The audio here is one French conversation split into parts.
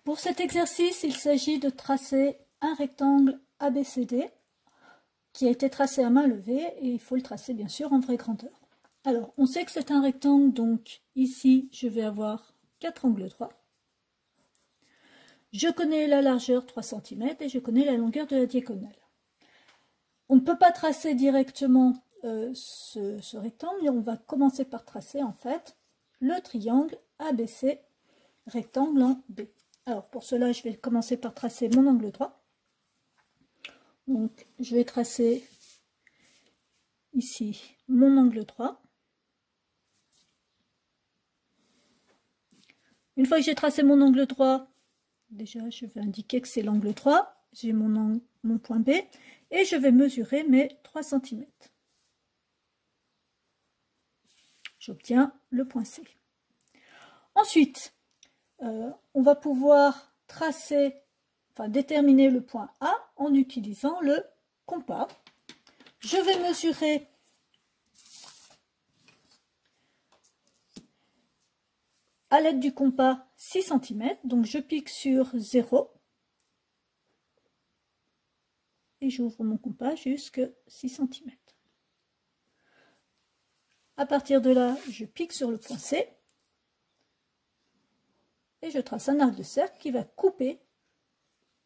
Pour cet exercice, il s'agit de tracer un rectangle ABCD qui a été tracé à main levée et il faut le tracer bien sûr en vraie grandeur. Alors, on sait que c'est un rectangle, donc ici, je vais avoir 4 angles droits. Je connais la largeur 3 cm et je connais la longueur de la diagonale. On ne peut pas tracer directement ce rectangle, et on va commencer par tracer en fait le triangle ABC rectangle en B. Alors pour cela, je vais commencer par tracer mon angle droit. Donc je vais tracer ici mon angle droit. Une fois que j'ai tracé mon angle droit, déjà je vais indiquer que c'est l'angle droit, j'ai mon point B et je vais mesurer mes 3 cm. J'obtiens le point C. Ensuite, on va pouvoir déterminer le point A en utilisant le compas. Je vais mesurer à l'aide du compas 6 cm, donc je pique sur 0 et j'ouvre mon compas jusqu'à 6 cm. À partir de là, je pique sur le point C et je trace un arc de cercle qui va couper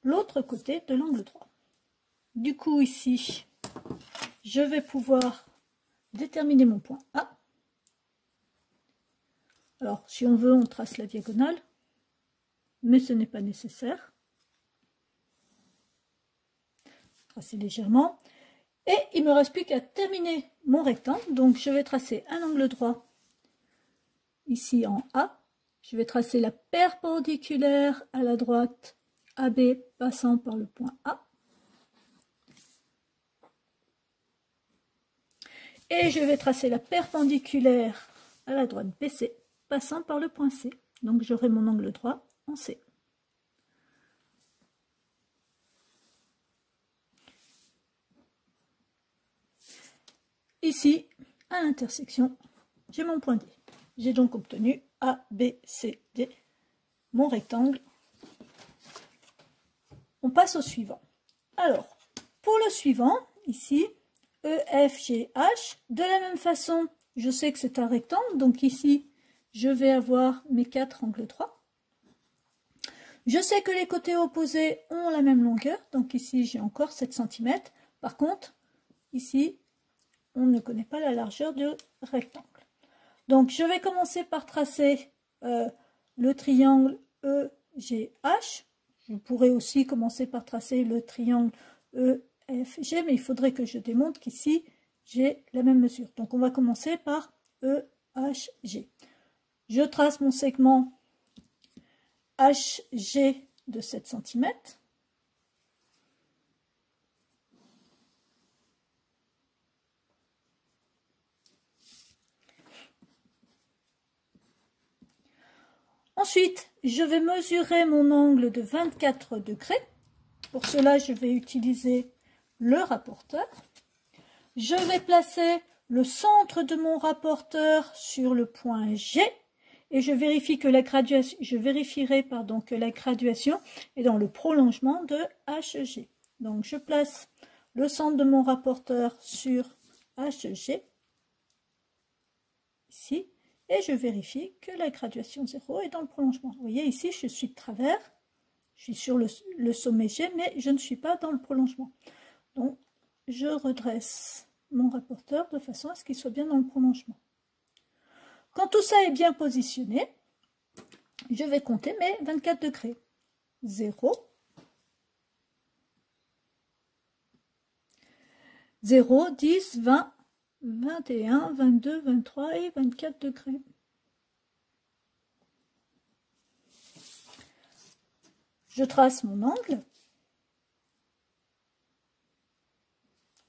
l'autre côté de l'angle droit. Du coup, ici, je vais pouvoir déterminer mon point A. Alors, si on veut, on trace la diagonale, mais ce n'est pas nécessaire. Tracer légèrement. Et il ne me reste plus qu'à terminer mon rectangle. Donc, je vais tracer un angle droit ici en A. Je vais tracer la perpendiculaire à la droite AB passant par le point A. Et je vais tracer la perpendiculaire à la droite BC passant par le point C. Donc j'aurai mon angle droit en C. Ici, à l'intersection, j'ai mon point D. J'ai donc obtenu A, B, C, D, mon rectangle. On passe au suivant. Alors, pour le suivant, ici, E, F, G, H, de la même façon, je sais que c'est un rectangle, donc ici, je vais avoir mes 4 angles droits. Je sais que les côtés opposés ont la même longueur, donc ici, j'ai encore 7 cm. Par contre, ici, on ne connaît pas la largeur du rectangle. Donc, je vais commencer par tracer le triangle EGH. Je pourrais aussi commencer par tracer le triangle EFG, mais il faudrait que je démontre qu'ici, j'ai la même mesure. Donc, on va commencer par EHG. Je trace mon segment HG de 7 cm. Ensuite, je vais mesurer mon angle de 24 degrés. Pour cela, je vais utiliser le rapporteur. Je vais placer le centre de mon rapporteur sur le point G et je vérifierai que la graduation est dans le prolongement de HG. Donc, je place le centre de mon rapporteur sur HG, ici. Et je vérifie que la graduation 0 est dans le prolongement. Vous voyez, ici, je suis de travers. Je suis sur le sommet G, mais je ne suis pas dans le prolongement. Donc, je redresse mon rapporteur de façon à ce qu'il soit bien dans le prolongement. Quand tout ça est bien positionné, je vais compter mes 24 degrés. 0, 0, 10, 20, 21, 22, 23 et 24 degrés. Je trace mon angle.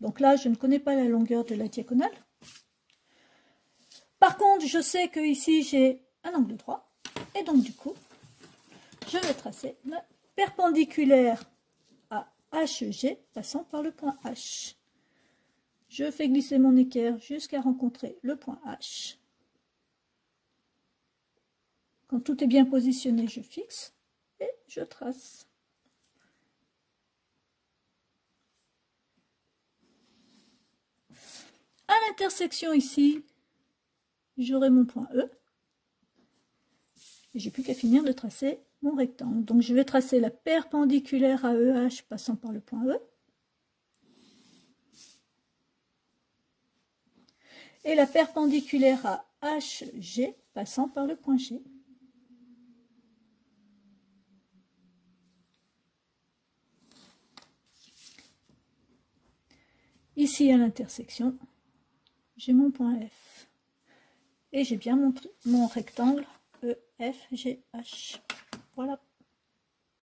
Donc là, je ne connais pas la longueur de la diagonale. Par contre, je sais que ici j'ai un angle droit. Et donc du coup, je vais tracer la perpendiculaire à HG passant par le point H. Je fais glisser mon équerre jusqu'à rencontrer le point H. Quand tout est bien positionné, je fixe et je trace. À l'intersection ici, j'aurai mon point E. Et j'ai plus qu'à finir de tracer mon rectangle. Donc je vais tracer la perpendiculaire à EH passant par le point E. Et la perpendiculaire à HG passant par le point G. Ici à l'intersection, j'ai mon point F. Et j'ai bien mon rectangle EFGH. Voilà.